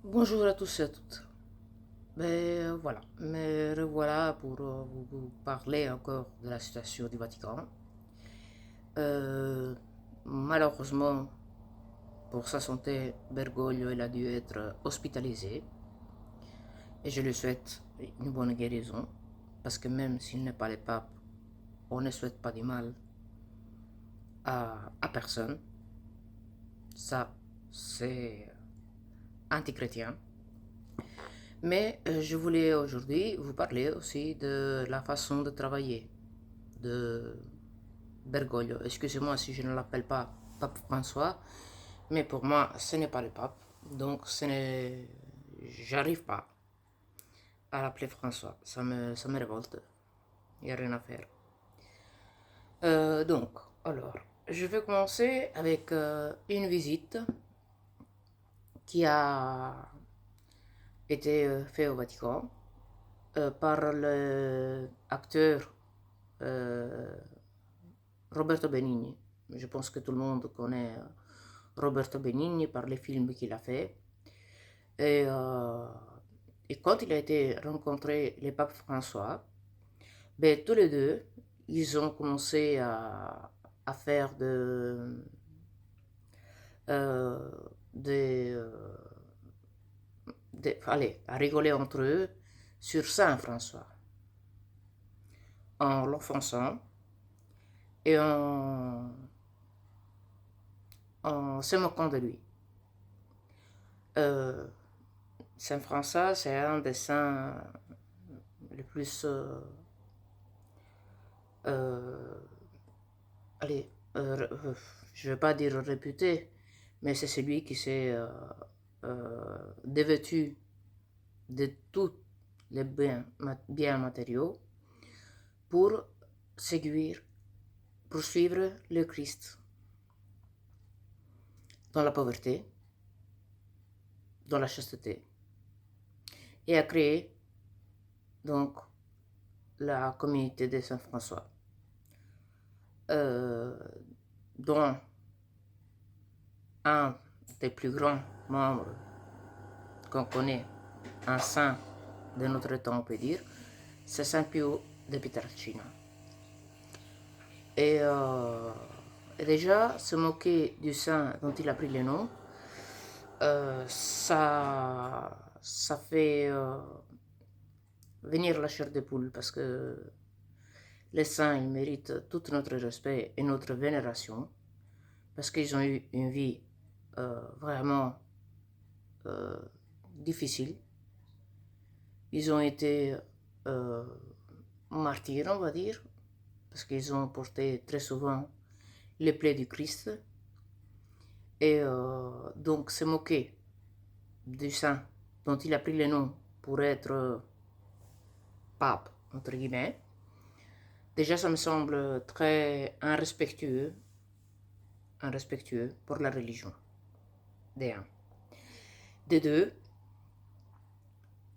Bonjour à tous et à toutes. Voilà, me revoilà pour vous parler encore de la situation du Vatican. Euh, Malheureusement, pour sa santé, Bergoglio il a dû être hospitalisé et je lui souhaite une bonne guérison parce que même s'il n'est pas le pape, on ne souhaite pas du mal à personne. Ça, c'est antichrétien. Mais je voulais aujourd'hui vous parler aussi de la façon de travailler de Bergoglio. Excusez-moi si je ne l'appelle pas Pape François, mais pour moi, ce n'est pas le pape. Donc, j'arrive pas à l'appeler François. Ça me révolte. Il n'y a rien à faire. Donc, alors, je vais commencer avec une visite qui a été faite au Vatican par l'acteur euh, Roberto Benigni. Je pense que tout le monde connaît Roberto Benigni par les films qu'il a fait. Et, euh, et quand il a été rencontré le pape François, ben, tous les deux, ils ont commencé à faire euh, des, euh, allez, à rigoler entre eux sur Saint François, en l'offensant et en se moquant de lui. Euh, Saint François, c'est un des saints les plus, euh, allez, je ne vais pas dire réputé, mais c'est celui qui s'est dévêtu de tous les biens matériaux pour séduire, pour suivre le Christ dans la pauvreté, dans la chasteté, et a créé donc la communauté de Saint François, euh, dont un des plus grands membres qu'on connaît, un saint de notre temps, on peut dire, c'est Saint Pio de Pietrelcina. Et, euh, et déjà, se moquer du saint dont il a pris le nom, ça fait venir la chair de poule parce que les saints, ils méritent tout notre respect et notre vénération parce qu'ils ont eu une vie vraiment euh, difficile. Ils ont été euh, martyrs, on va dire, parce qu'ils ont porté très souvent les plaies du Christ. Et donc se moquer du saint dont il a pris le nom pour être pape, entre guillemets, déjà ça me semble très irrespectueux pour la religion, des un. De deux,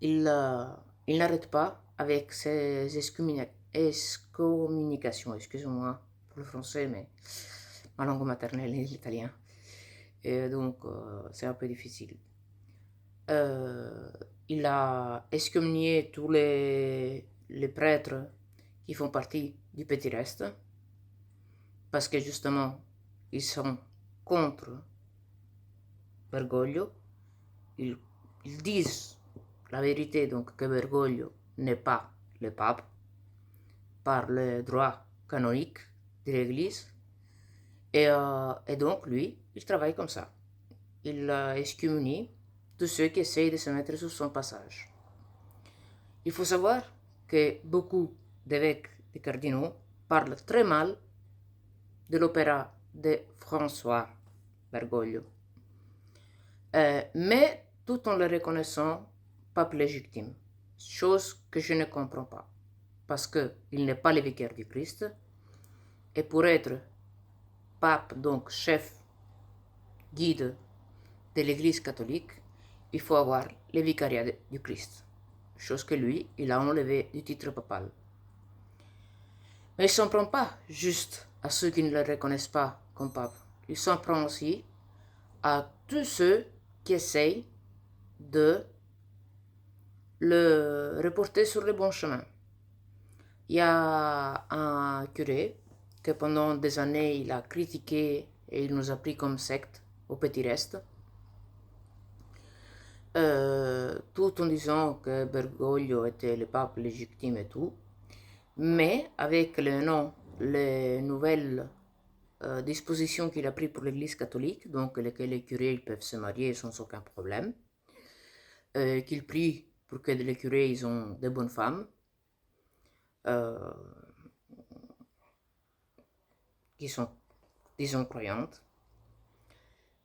il, euh, il n'arrête pas avec ses excommunications, excusez-moi pour le français, mais ma langue maternelle est l'italien, et donc c'est un peu difficile. Euh, il a excommunié tous les prêtres qui font partie du petit reste, parce que justement, ils sont contre Bergoglio. Ils, ils disent la vérité, donc que Bergoglio n'est pas le pape par le droit canonique de l'Église. Et donc, lui, il travaille comme ça. Il excommunie tous ceux qui essayent de se mettre sur son passage. Il faut savoir que beaucoup d'évêques et cardinaux parlent très mal de l'opéra de François Bergoglio, mais tout en le reconnaissant pape légitime, chose que je ne comprends pas, parce qu'il n'est pas le vicaire du Christ, et pour être pape, donc chef, guide de l'Église catholique, il faut avoir le vicariat du Christ, chose que lui, il a enlevé du titre papal. Mais il ne s'en prend pas juste à ceux qui ne le reconnaissent pas comme pape. Il s'en prend aussi à tous ceux qui essayent de le reporter sur le bon chemin. Il y a un curé que pendant des années il a critiqué et il nous a pris comme secte au petit reste, tout en disant que Bergoglio était le pape légitime et tout, mais avec les nouvelles dispositions qu'il a prises pour l'Église catholique, donc lesquelles les curés peuvent se marier sans aucun problème, qu'il prie pour que les curés ils ont des bonnes femmes, euh, qui sont, disons, croyantes.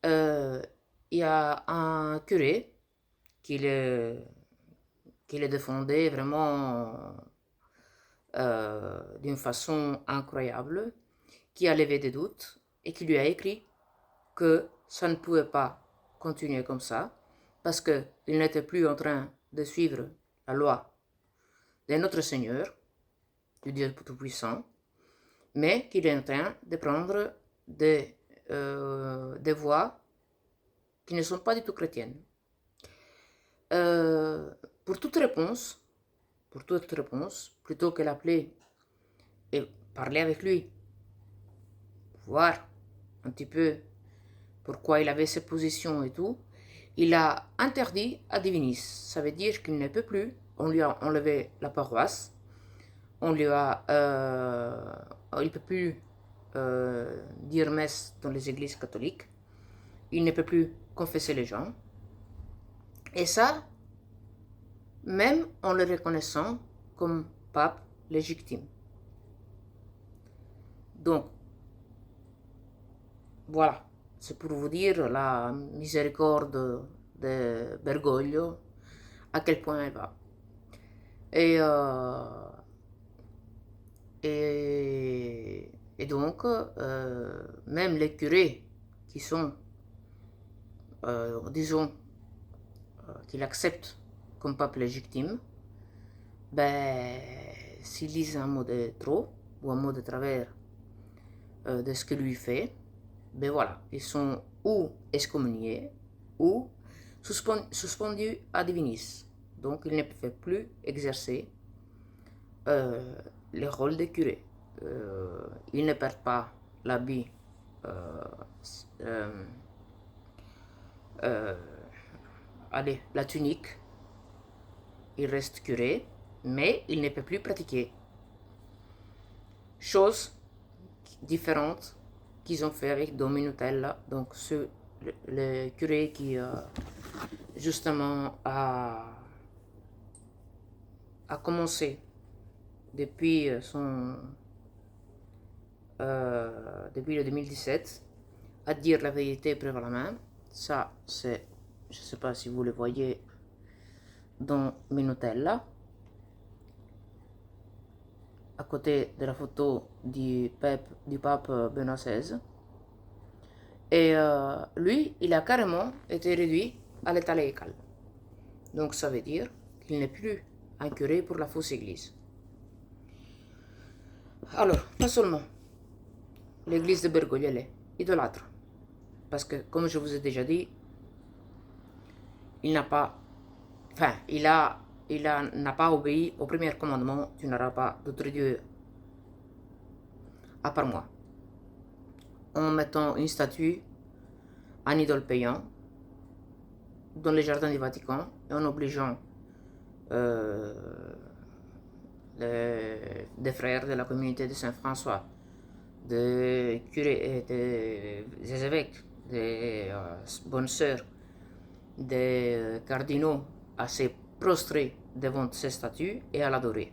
Il y a un curé qui le défendait vraiment d'une façon incroyable, qui a levé des doutes et qui lui a écrit que ça ne pouvait pas continuer comme ça, parce qu'il n'était plus en train de suivre la loi de notre Seigneur, du Dieu Tout-Puissant, mais qu'il est en train de prendre des voies qui ne sont pas du tout chrétiennes. Euh, pour toute réponse, plutôt que l'appeler et parler avec lui, voir un petit peu pourquoi il avait cette position et tout, il a interdit à Divinis. Ça veut dire qu'il ne peut plus. On lui a enlevé la paroisse. Il ne peut plus dire messe dans les églises catholiques. Il ne peut plus confesser les gens. Et ça, même en le reconnaissant comme pape légitime. Donc, voilà, c'est pour vous dire la miséricorde de Bergoglio, à quel point elle va. Et, euh, et donc, même les curés qui sont, disons, qu'il accepte comme pape légitime, ben, s'ils lisent un mot de trop ou un mot de travers de ce que lui fait, ben voilà, ils sont ou excommuniés ou suspendus à divinis. Donc ils ne peuvent plus exercer le rôle de curé. Ils ne perdent pas l'habit euh, euh, allez, la tunique, il reste curé, mais il ne peut plus pratiquer. Chose différente qu'ils ont fait avec Dominutella, donc le curé qui justement a commencé depuis depuis le 2017 à dire la vérité près la main. Ça, c'est, je ne sais pas si vous le voyez dans Minutella, à côté de la photo du pape Benoît XVI. Et lui, il a carrément été réduit à l'état légal. Donc ça veut dire qu'il n'est plus un curé pour la fausse église. Alors, pas seulement l'église de Bergoglio, elle est idolâtre. Parce que, comme je vous ai déjà dit, il n'a pas, enfin, n'a pas obéi au premier commandement, tu n'auras pas d'autre Dieu à part moi. En mettant une statue, un idole payant, dans les jardins du Vatican, et en obligeant des frères de la communauté de Saint-François, des curés, des évêques, des bonnes sœurs, des cardinaux à se prostrer devant ces statues et à l'adorer.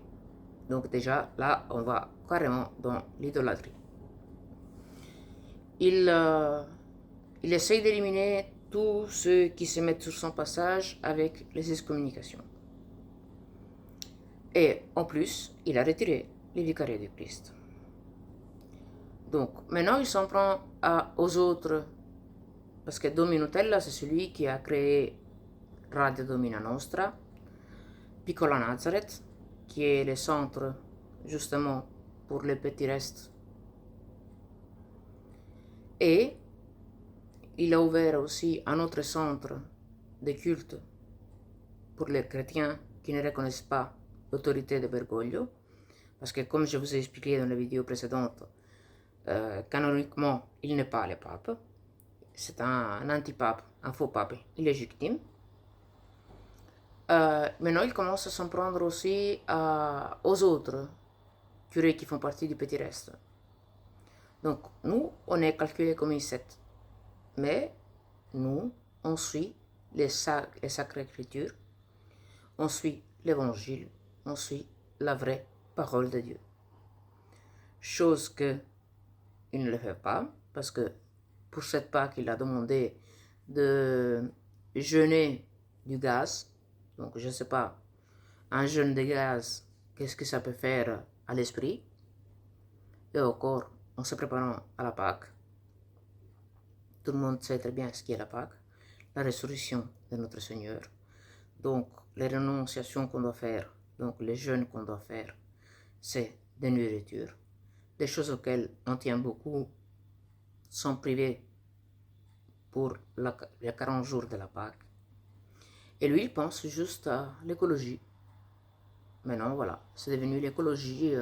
Donc déjà, là, on va carrément dans l'idolâtrie. Il essaye d'éliminer tous ceux qui se mettent sur son passage avec les excommunications. Et en plus, il a retiré les vicariats du Christ. Donc maintenant, il s'en prend aux autres, parce que Dominutella, c'est celui qui a créé Radio Domina Nostra, Piccola Nazareth, qui est le centre justement pour les petits restes. Et il a ouvert aussi un autre centre de culte pour les chrétiens qui ne reconnaissent pas l'autorité de Bergoglio, parce que comme je vous ai expliqué dans la vidéo précédente, canoniquement, il n'est pas le pape, c'est un antipape, un faux pape illégitime. Maintenant, il commence à s'en prendre aussi aux autres curés qui font partie du petit reste. Donc, nous, on est calculé comme une secte, mais nous, on suit les sacres écritures, on suit l'évangile, on suit la vraie parole de Dieu. Chose que il ne le fait pas, parce que pour cette Pâque, il a demandé de jeûner du gaz. Donc, je ne sais pas, un jeûne de gaz, qu'est-ce que ça peut faire à l'esprit et au corps en se préparant à la Pâque. Tout le monde sait très bien ce qu'est la Pâque, la résurrection de notre Seigneur. Donc, les renonciations qu'on doit faire, donc les jeûnes qu'on doit faire, c'est des nourritures, des choses auxquelles on tient beaucoup, sont privés pour les 40 jours de la Pâque. Et lui, il pense juste à l'écologie. Maintenant, voilà, c'est devenu l'écologie.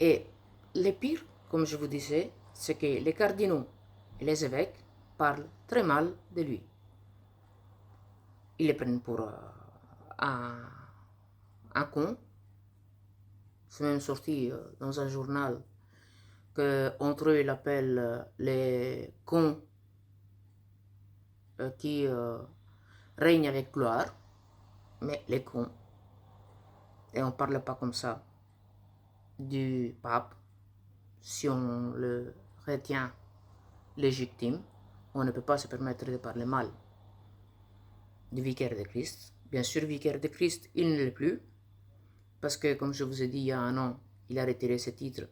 Et le pire, comme je vous disais, c'est que les cardinaux et les évêques parlent très mal de lui. Ils les prennent pour un con. C'est même sorti dans un journal qu'entre eux, ils appellent les cons qui règnent avec gloire, mais les cons. Et on ne parle pas comme ça du pape. Si on le retient légitime, on ne peut pas se permettre de parler mal du vicaire de Christ. Bien sûr, vicaire de Christ, il ne l'est plus, parce que, comme je vous ai dit il y a un an, il a retiré ce titre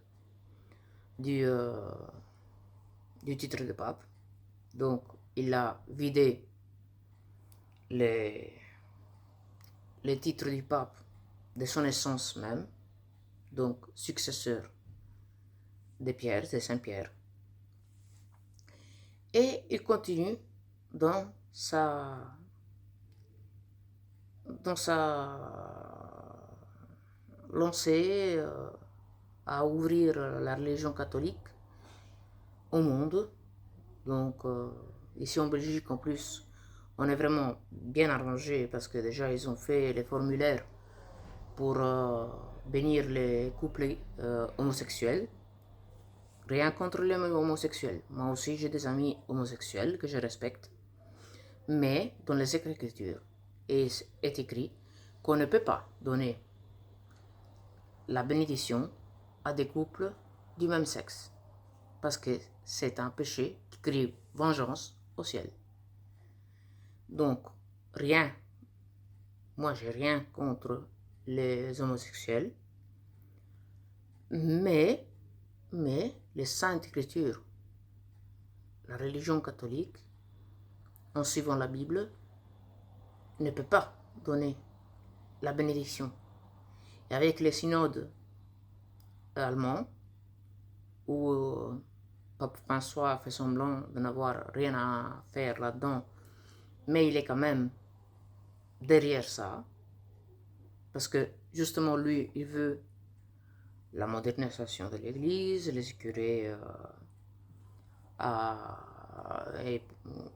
du titre de pape. Donc, il a vidé les titres du pape de son essence même, donc successeur de Pierre, de Saint-Pierre. Et il continue dans sa lancée à ouvrir la religion catholique au monde. Donc ici en Belgique en plus, on est vraiment bien arrangé parce que déjà ils ont fait les formulaires pour bénir les couples homosexuels. Rien contre les homosexuels. Moi aussi j'ai des amis homosexuels que je respecte. Mais dans les Écritures est écrit qu'on ne peut pas donner la bénédiction à des couples du même sexe. Parce que c'est un péché qui crie vengeance au ciel. Donc, moi j'ai rien contre les homosexuels, mais les saintes écritures, la religion catholique, en suivant la Bible, ne peut pas donner la bénédiction. Et avec les synodes allemands, où Pape François fait semblant de n'avoir rien à faire là-dedans, mais il est quand même derrière ça, parce que justement lui, il veut la modernisation de l'Église, les curés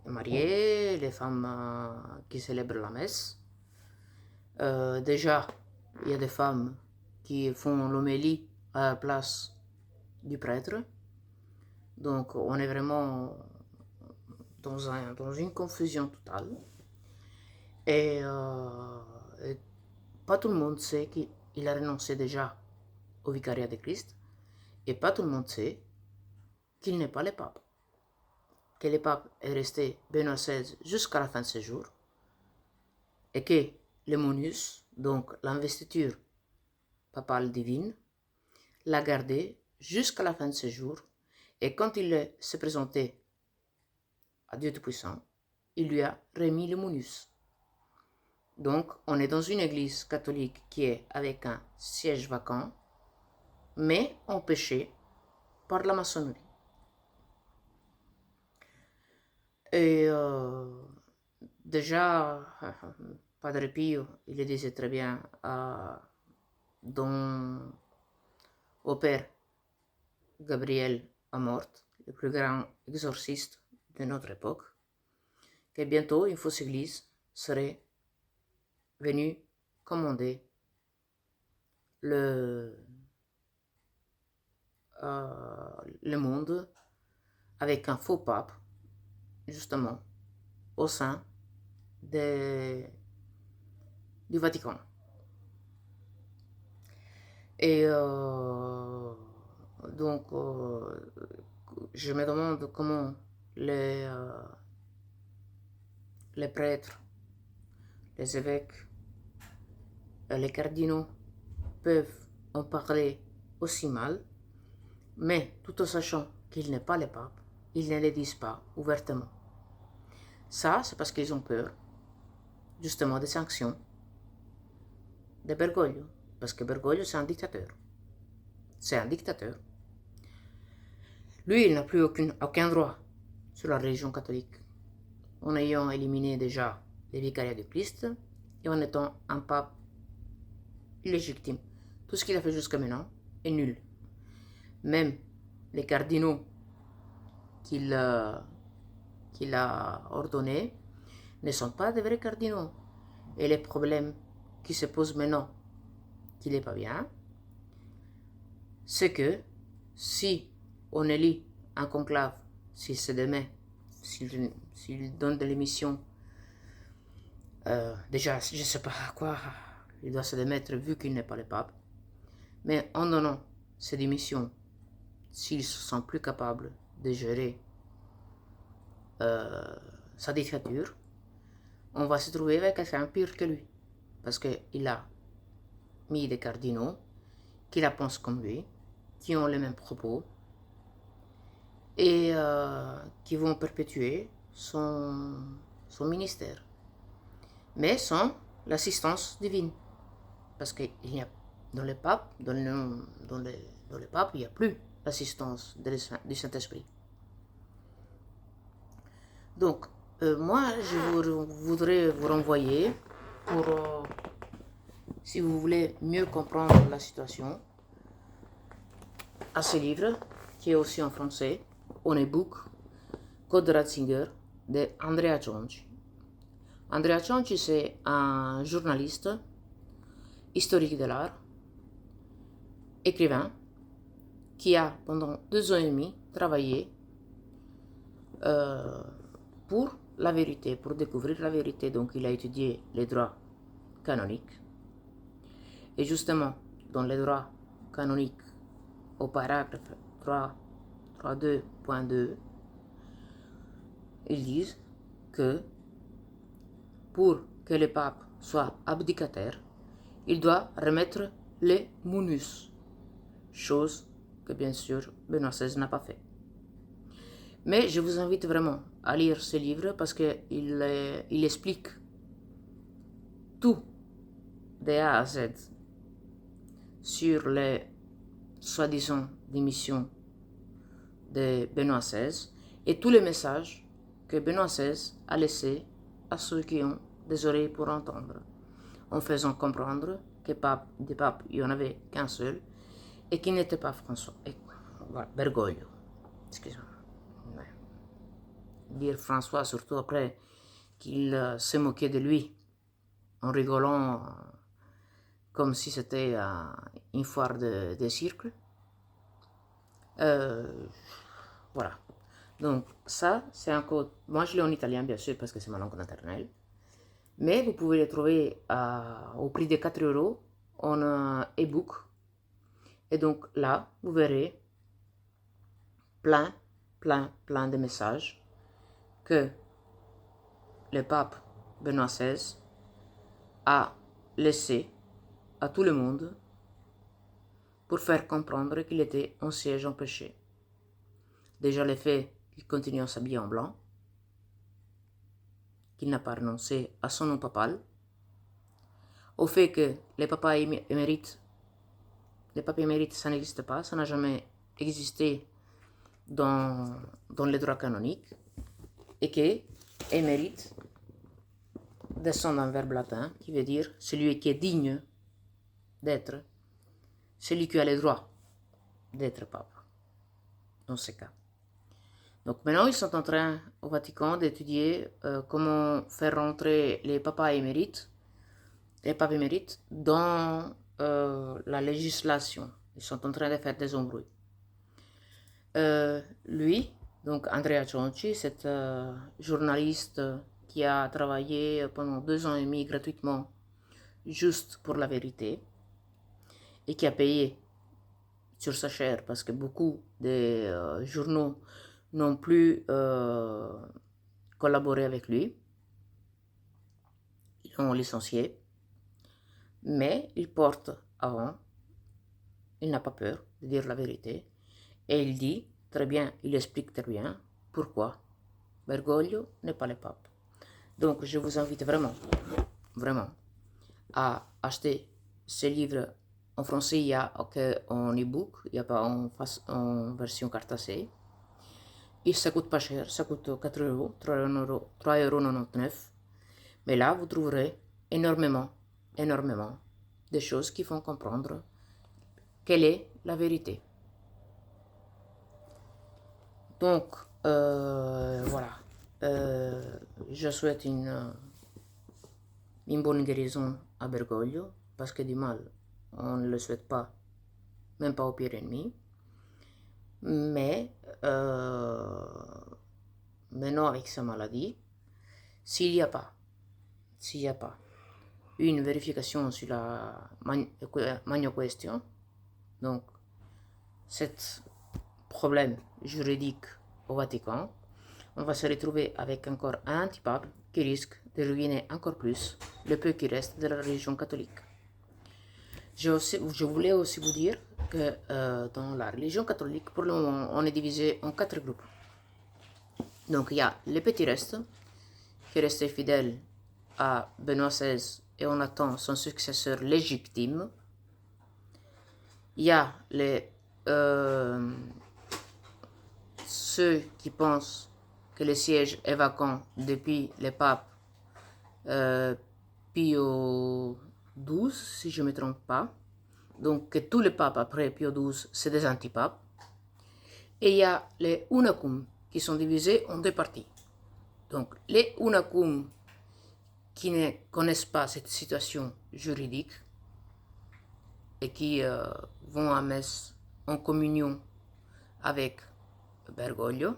mariés, les femmes qui célèbrent la messe. Déjà, il y a des femmes qui font l'homélie à la place du prêtre. Donc, on est vraiment dans une confusion totale. Et pas tout le monde sait qu'il a renoncé déjà au vicariat de Christ. Et pas tout le monde sait qu'il n'est pas le pape. Que le pape est resté Benoît XVI jusqu'à la fin de ses jours. Et que le Monius, donc l'investiture papale divine, l'a gardé jusqu'à la fin de ses jours. Et quand il s'est présenté à Dieu Tout-Puissant, il lui a remis le Monius. Donc, on est dans une église catholique qui est avec un siège vacant, mais empêché par la maçonnerie. Et déjà, Padre Pio, il le disait très bien, dont au père Gabriel Amort, le plus grand exorciste de notre époque, que bientôt une fausse église serait venue commander le monde avec un faux pape, justement, au sein du Vatican. Et donc, je me demande comment les prêtres, les évêques, les cardinaux peuvent en parler aussi mal, mais tout en sachant qu'il n'est pas le pape, ils ne le disent pas ouvertement. Ça, c'est parce qu'ils ont peur, justement, des sanctions de Bergoglio, parce que Bergoglio, c'est un dictateur. C'est un dictateur. Lui, il n'a plus aucun droit sur la religion catholique, en ayant éliminé déjà les vicariats du Christ et en étant un pape illégitime. Tout ce qu'il a fait jusqu'à maintenant est nul. Même les cardinaux qu'il a ordonnés ne sont pas de vrais cardinaux. Et les problèmes qui se posent maintenant, qu'il n'est pas bien, c'est que si on élit un conclave, s'il se démet, s'il donne de l'émission, déjà, je ne sais pas à quoi il doit se démettre vu qu'il n'est pas le pape, mais en donnant ces démissions, s'il se sent plus capable de gérer sa dictature, on va se trouver avec quelqu'un pire que lui, parce qu'il a mis des cardinaux qui la pensent comme lui, qui ont les mêmes propos, et qui vont perpétuer son ministère, mais sans l'assistance divine, parce qu'il y a dans les papes, dans les papes, il n'y a plus l'assistance du Saint-Esprit. Donc, moi, je voudrais vous renvoyer pour, si vous voulez mieux comprendre la situation, à ce livre, qui est aussi en français, en e-book, Code Ratzinger, de Andrea Cionci. Andrea Cionci, c'est un journaliste, historique de l'art, écrivain, qui a pendant 2 ans et demi travaillé pour la vérité, pour découvrir la vérité. Donc il a étudié les droits canoniques. Et justement, dans les droits canoniques, au paragraphe 3.2.2, ils disent que pour que le pape soit abdicataire, il doit remettre les munus, chose que bien sûr Benoît XVI n'a pas fait. Mais je vous invite vraiment à lire ce livre parce qu'il explique tout de A à Z sur les soi-disant démissions de Benoît XVI et tous les messages que Benoît XVI a laissés à ceux qui ont des oreilles pour entendre, en faisant comprendre que des papes, il n'y en avait qu'un seul et qui n'était pas François. Et, voilà, Bergoglio, excusez-moi. Ouais. Dire François, surtout après qu'il se moquait de lui en rigolant comme si c'était une foire de cirque. Voilà. Donc ça, c'est un code. Moi, je l'ai en italien, bien sûr, parce que c'est ma langue maternelle. Mais vous pouvez le trouver au prix de 4 € en e-book. Et donc là, vous verrez plein de messages que le pape Benoît XVI a laissé à tout le monde pour faire comprendre qu'il était en siège en péché. Déjà le fait qu'il continue à s'habiller en blanc, qu'il n'a pas renoncé à son nom papal, au fait que les papes émérites, ça n'existe pas, ça n'a jamais existé dans les droits canoniques, et que émérite, descend d'un verbe latin qui veut dire celui qui est digne d'être, celui qui a le droit d'être pape, dans ce cas. Donc maintenant, ils sont en train au Vatican d'étudier comment faire rentrer les papes émérites dans la législation. Ils sont en train de faire des embrouilles. Lui, donc Andrea Cionci, cet journaliste qui a travaillé pendant 2 ans et demi gratuitement juste pour la vérité et qui a payé sur sa chair parce que beaucoup de journaux n'ont plus collaboré avec lui. Ils l'ont licencié. Mais il porte avant, il n'a pas peur de dire la vérité. Et il dit très bien, il explique très bien pourquoi Bergoglio n'est pas le pape. Donc je vous invite vraiment, vraiment à acheter ce livre. En français, il y a en e-book, il n'y a pas en version cartacée. Et ça coûte pas cher, ça coûte 4 euros, 3,99 €. Mais là, vous trouverez énormément de choses qui font comprendre quelle est la vérité. Donc, voilà. Je souhaite une bonne guérison à Bergoglio, parce que du mal, on ne le souhaite pas, même pas au pire ennemi. Mais, maintenant avec sa maladie, s'il n'y a pas une vérification sur la Magno Question, donc cet problème juridique au Vatican, on va se retrouver avec encore un antipape qui risque de ruiner encore plus le peu qui reste de la religion catholique. Je voulais aussi vous dire que dans la religion catholique, pour le moment, on est divisé en 4 groupes. Donc il y a les petits restes, qui restaient fidèles à Benoît XVI et on attend son successeur légitime. Il y a ceux qui pensent que le siège est vacant depuis le pape Pio XII, si je ne me trompe pas. Donc que tous les papes après Pio XII, c'est des antipapes. Et il y a les unacum qui sont divisés en 2 parties. Donc les unacum qui ne connaissent pas cette situation juridique et qui vont à messe en communion avec Bergoglio.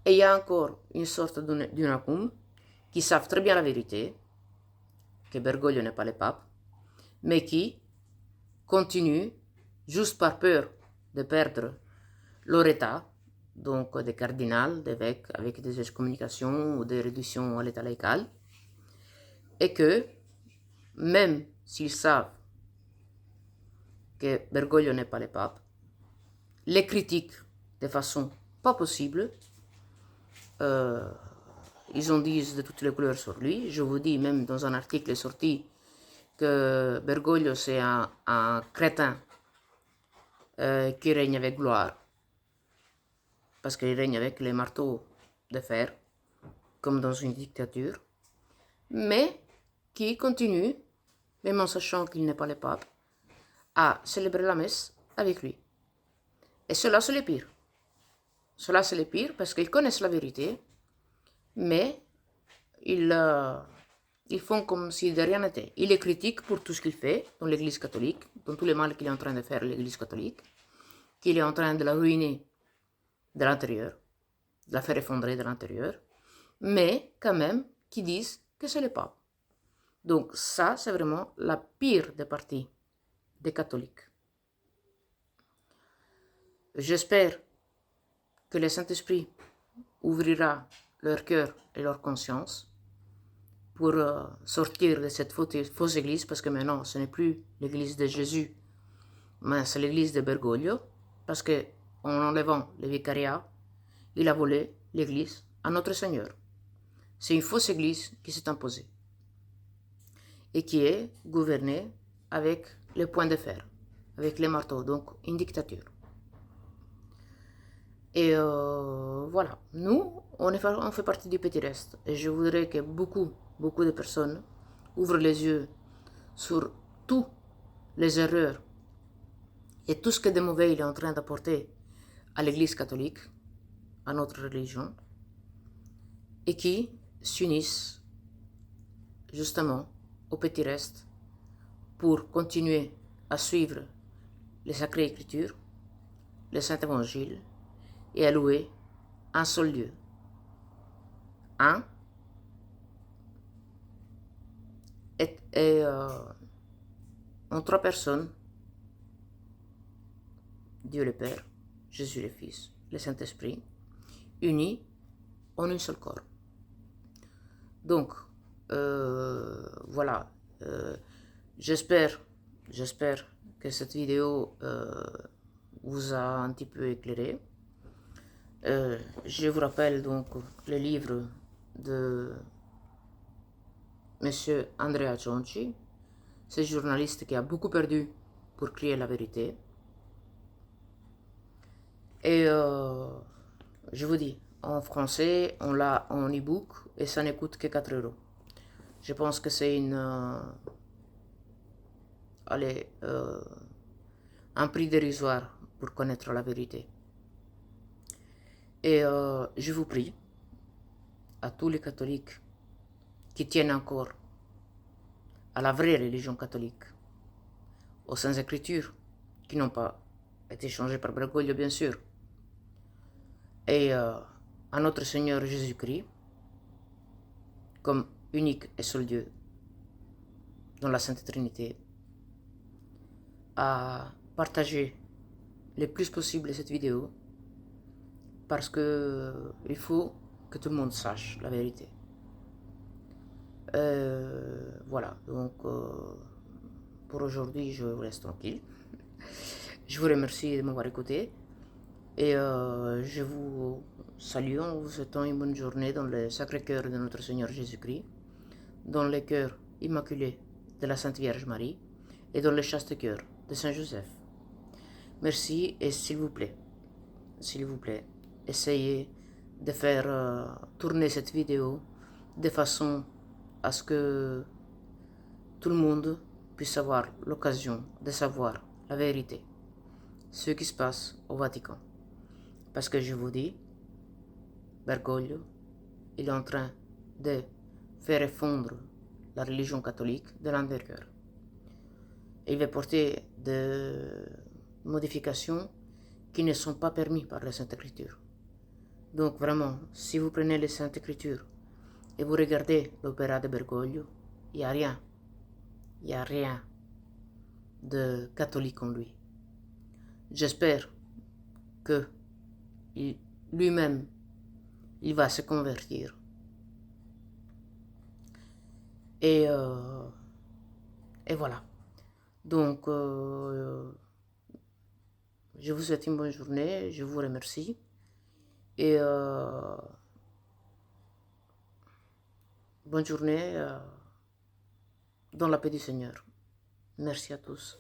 Et il y a encore une sorte d'unacum qui savent très bien la vérité, que Bergoglio n'est pas le pape, mais qui continuent, juste par peur de perdre leur état, donc des cardinals, d'évêques, avec des excommunications ou des réductions à l'état laical, et que, même s'ils savent que Bergoglio n'est pas le pape, les critiquent de façon pas possible. Ils en disent de toutes les couleurs sur lui. Je vous dis, même dans un article sorti, que Bergoglio c'est un crétin qui règne avec gloire, parce qu'il règne avec les marteaux de fer, comme dans une dictature, mais qui continue, même en sachant qu'il n'est pas le pape, à célébrer la messe avec lui. Et cela, c'est le pire. Cela, c'est le pire parce qu'ils connaissent la vérité, mais ils font comme si de rien n'était. Ils les critiquent pour tout ce qu'il fait dans l'Église catholique, dans tout le mal qu'il est en train de faire l'Église catholique, qu'il est en train de la ruiner de l'intérieur, de la faire effondrer de l'intérieur, mais quand même qui disent que c'est le pape. Donc ça, c'est vraiment la pire des parties des catholiques. J'espère que le Saint-Esprit ouvrira leur cœur et leur conscience pour sortir de cette fausse église, parce que maintenant, ce n'est plus l'église de Jésus, mais c'est l'église de Bergoglio, parce qu'en enlevant le vicariat, il a volé l'église à notre Seigneur. C'est une fausse église qui s'est imposée et qui est gouvernée avec les poings de fer, avec les marteaux, donc une dictature. Et voilà, nous, on fait partie du petit reste. Et je voudrais que beaucoup de personnes ouvrent les yeux sur toutes les erreurs et tout ce que de mauvais il est en train d'apporter à l'Église catholique, à notre religion, et qui s'unissent justement au petit reste pour continuer à suivre les sacrées écritures, le Saint Évangile, et à louer un seul Dieu. Un et en trois personnes, Dieu le Père, Jésus le Fils, le Saint-Esprit, unis en un seul corps. Donc, voilà, euh, j'espère que cette vidéo vous a un petit peu éclairé. Je vous rappelle donc le livre de Monsieur Andrea Cionci, ce journaliste qui a beaucoup perdu pour crier la vérité. Et je vous dis, en français, on l'a en e-book et ça ne coûte que 4 euros. Je pense que c'est un prix dérisoire pour connaître la vérité. Et je vous prie, à tous les catholiques qui tiennent encore à la vraie religion catholique, aux Saintes Écritures, qui n'ont pas été changées par Bergoglio, bien sûr, et à notre Seigneur Jésus-Christ, comme unique et seul Dieu dans la Sainte Trinité, à partager le plus possible cette vidéo parce que il faut que tout le monde sache la vérité. Voilà, donc pour aujourd'hui, je vous laisse tranquille. Je vous remercie de m'avoir écouté et je vous salue en vous souhaitant une bonne journée dans le Sacré-Cœur de notre Seigneur Jésus-Christ, dans le cœur immaculé de la Sainte Vierge Marie et dans le chaste cœur de Saint Joseph. Merci et s'il vous plaît, essayez de faire tourner cette vidéo de façon à ce que tout le monde puisse avoir l'occasion de savoir la vérité, ce qui se passe au Vatican. Parce que je vous dis, Bergoglio, il est en train de faire effondre la religion catholique de l'intérieur. Il va porter des modifications qui ne sont pas permises par la Sainte Écriture. Donc vraiment, si vous prenez les Saintes Écritures et vous regardez l'opéra de Bergoglio, il n'y a rien. Il n'y a rien de catholique en lui. J'espère que lui-même, il va se convertir. Et voilà. Donc, je vous souhaite une bonne journée. Je vous remercie. Et bonne journée dans la paix du Seigneur. Merci à tous.